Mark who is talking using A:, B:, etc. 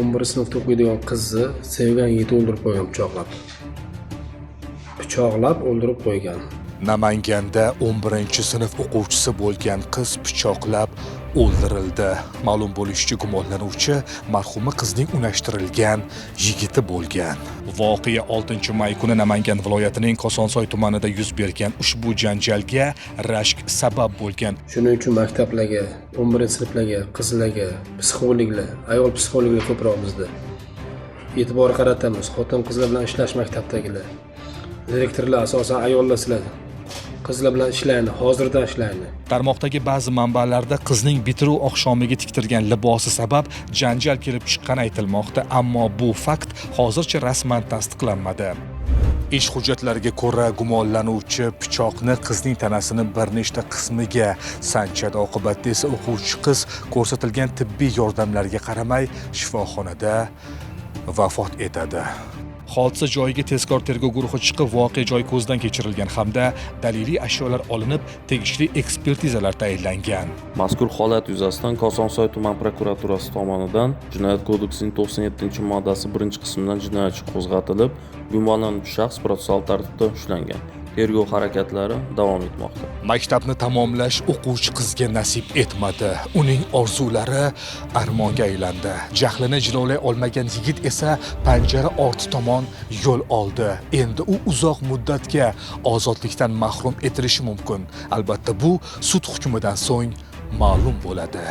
A: 11-sinfda o'qiydigan qizni sevgan yigiti o'ldirib qo'ygan pichoqlab. Pichoqlab o'ldirib qo'ygan.
B: Namanganda 11-sinf o'quvchisi bo'lgan qiz pichoqlab o'ldirildi. Ma'lum bo'lishicha, gumonlanuvchi marhuma qizning unashtirilgan yigiti bo'lgan. Voqea 6-may kuni Namangan viloyatining Kosonsoy tumanida yuz bergan. Ushbu janjalga rashk sabab bo'lgan.
A: Shuning uchun maktablarga, 11-sinflarga, qizlarga, psixologlar, ayol psixologlar ko'proq bizda e'tibor qaratamiz. Xotin-qizlar bilan ishlash maktabdagilar. Direktorlar asosan ayollar sizlar. Qizlar bilan ishlaydi, hozirdan ishlaydi.
B: Tarmoqdagi ba'zi manbalarda qizning bitiruv oqshomiga tiktirgan libosi sabab janjal kelib chiqqani aytilmoqda, ammo bu fakt hozircha rasman tasdiqlanmadi. Ish hujjatlariga ko'ra, gumonlanuvchi pichoqni qizning tanasini bir nechta qismiga sanchadi. Oqibatda esa o'quvchi qiz ko'rsatilgan tibbiy yordamlarga qaramay shifoxonada vafot etadi. Hodisa joyiga tezkor tergov guruhi chiqib, voqea joyi ko'zdan kechirilgan hamda daliliy ashyolar olinib, tegishli ekspertizalar tayinlangan.
C: Mazkur holat yuzasidan Kosonsoy tuman prokuraturasi tomonidan Jinoyat kodeksining 97-moddasi 1-qismidan jinoyat qo'zg'atilib, gumonlanuvchi shaxs protsessual tartibda ushlangan. Tergov harakatlari davom etmoqda.
B: Maktabni tamomlash o'quvchi qizga nasib etmadi. Uning orzulari armonga aylandi. Jahlini jilolay olmagan yigit esa panjara orti tomon yo'l oldi. Endi u uzoq muddatga ozodlikdan mahrum etilishi mumkin. Albatta bu sud hukmidan so'ng ma'lum bo'ladi.